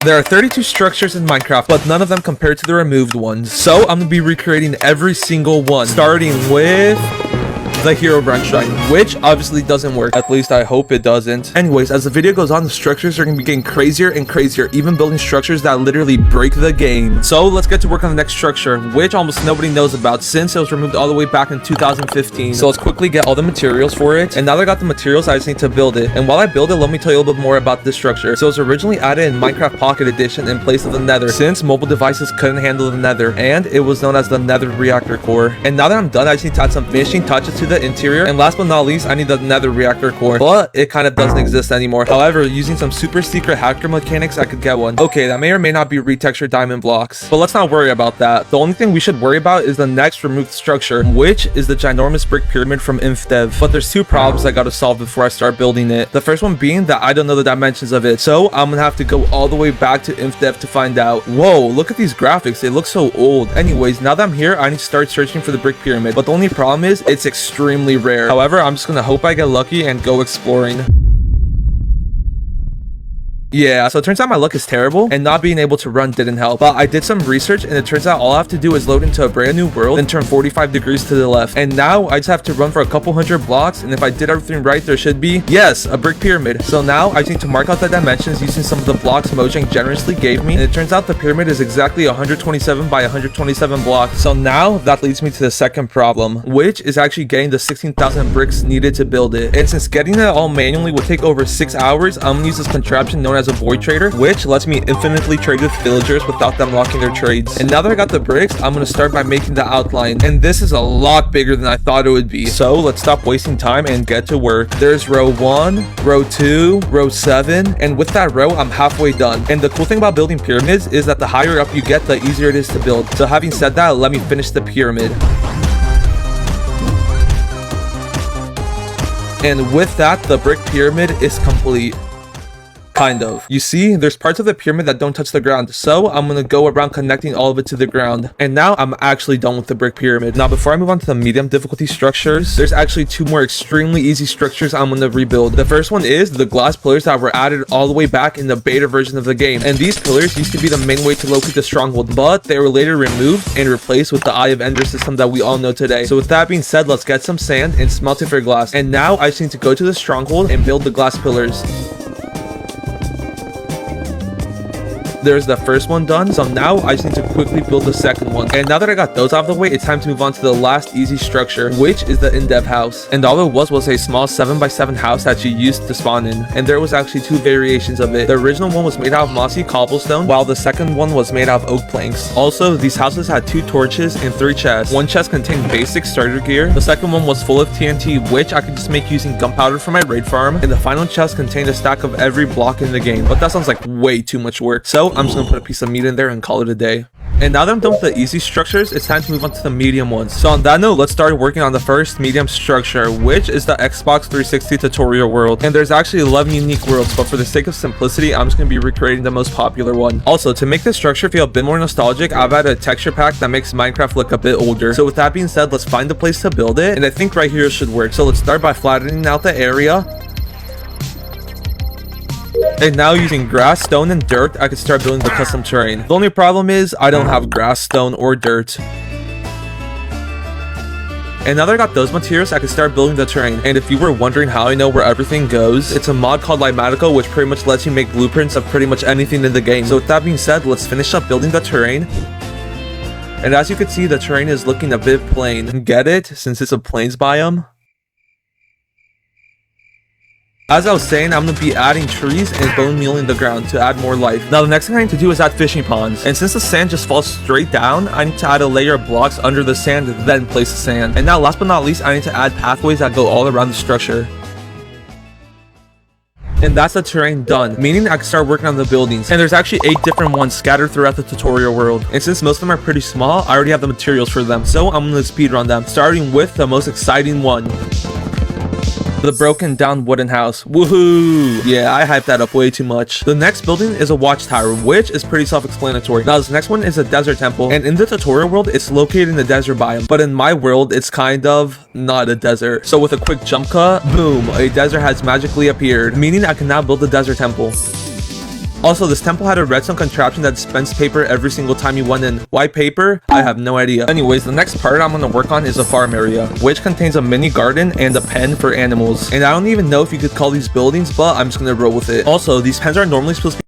There are 32 structures in Minecraft, but none of them compared to the removed ones. So I'm gonna be recreating every single one, starting with the hero branch shrine, which obviously doesn't work. At least I hope it doesn't. Anyways, as the video goes on, the structures are gonna be getting crazier and crazier, even building structures that literally break the game. So let's get to work on the next structure, which almost nobody knows about since it was removed all the way back in 2015. So let's quickly get all the materials for it. And now that I got the materials, I just need to build it. And while I build it, let me tell you a little bit more about this structure. So it was originally added in Minecraft Pocket Edition in place of the Nether, since mobile devices couldn't handle the Nether, and it was known as the Nether reactor core. And now that I'm done, I just need to add some finishing touches to the interior. And last but not least, I need the Nether reactor core, but it kind of doesn't exist anymore. However, using some super secret hacker mechanics, I could get one. Okay, that may or may not be retextured diamond blocks, but let's not worry about that. The only thing we should worry about is the next removed structure, which is the ginormous brick pyramid from InfDev. But there's two problems I gotta solve before I start building it. The first one being that I don't know the dimensions of it, so I'm gonna have to go all the way back to InfDev to find out. Whoa, look at these graphics, they look so old. Anyways, now that I'm here, I need to start searching for the brick pyramid, but the only problem is it's extremely rare. However, I'm just gonna hope I get lucky and go exploring. Yeah, so it turns out my luck is terrible, and not being able to run didn't help. But I did some research, and it turns out all I have to do is load into a brand new world and turn 45 degrees to the left. And now I just have to run for a couple hundred blocks, and if I did everything right, there should be, yes, a brick pyramid. So now I just need to mark out the dimensions using some of the blocks Mojang generously gave me, and it turns out the pyramid is exactly 127 by 127 blocks. So now that leads me to the second problem, which is actually getting the 16,000 bricks needed to build it. And since getting it all manually would take over 6 hours, I'm gonna use this contraption known as a void trader, which lets me infinitely trade with villagers without them locking their trades. And now that I got the bricks, I'm gonna start by making the outline, and this is a lot bigger than I thought it would be. So let's stop wasting time and get to work. There's row 1, row 2, row 7, and with that row I'm halfway done. And the cool thing about building pyramids is that the higher up you get, the easier it is to build. So having said that, let me finish the pyramid. And with that, the brick pyramid is complete. Kind of. You see, there's parts of the pyramid that don't touch the ground, so I'm gonna go around connecting all of it to the ground. And now I'm actually done with the brick pyramid. Now, before I move on to the medium difficulty structures, there's actually two more extremely easy structures I'm gonna rebuild. The first one is the glass pillars that were added all the way back in the beta version of the game. And these pillars used to be the main way to locate the stronghold, but they were later removed and replaced with the Eye of Ender system that we all know today. So with that being said, let's get some sand and smelt it for glass. And now I just need to go to the stronghold and build the glass pillars. There's the first one done, so now I just need to quickly build the second one. And now that I got those out of the way, it's time to move on to the last easy structure, which is the in-dev house. And all it was a small 7x7 house that you used to spawn in. And there was actually two variations of it. The original one was made out of mossy cobblestone, while the second one was made out of oak planks. Also, these houses had 2 torches and 3 chests. One chest contained basic starter gear. The second one was full of TNT, which I could just make using gunpowder for my raid farm. And the final chest contained a stack of every block in the game. But that sounds like way too much work. So I'm just gonna put a piece of meat in there and call it a day. And now that I'm done with the easy structures, it's time to move on to the medium ones. So on that note, let's start working on the first medium structure, which is the Xbox 360 tutorial world. And there's actually 11 unique worlds, but for the sake of simplicity, I'm just going to be recreating the most popular one. Also, to make this structure feel a bit more nostalgic, I've added a texture pack that makes Minecraft look a bit older. So with that being said, let's find a place to build it, and I think right here should work. So let's start by flattening out the area. And now using grass, stone, and dirt, I can start building the custom terrain. The only problem is I don't have grass, stone, or dirt. And now that I got those materials, I can start building the terrain. And if you were wondering how I know where everything goes, it's a mod called Limatical, which pretty much lets you make blueprints of pretty much anything in the game. So with that being said, let's finish up building the terrain. And as you can see, the terrain is looking a bit plain. Get it? Since it's a plains biome. As I was saying, I'm going to be adding trees and bone meal in the ground to add more life. Now the next thing I need to do is add fishing ponds. And since the sand just falls straight down, I need to add a layer of blocks under the sand, then place the sand. And now last but not least, I need to add pathways that go all around the structure. And that's the terrain done, meaning I can start working on the buildings. And there's actually 8 different ones scattered throughout the tutorial world. And since most of them are pretty small, I already have the materials for them. So I'm going to speedrun them, starting with the most exciting one. The broken down wooden house. Woohoo! Yeah, I hyped that up way too much. The next building is a watchtower, which is pretty self-explanatory. Now this next one is a desert temple, and in the tutorial world it's located in the desert biome, but in my world it's kind of not a desert. So with a quick jump cut, boom, a desert has magically appeared, meaning I can now build the desert temple. Also, this temple had a redstone contraption that dispensed paper every single time you went in. Why paper? I have no idea. Anyways, the next part I'm gonna work on is a farm area, which contains a mini garden and a pen for animals. And I don't even know if you could call these buildings, but I'm just gonna roll with it. Also, these pens are normally supposed to be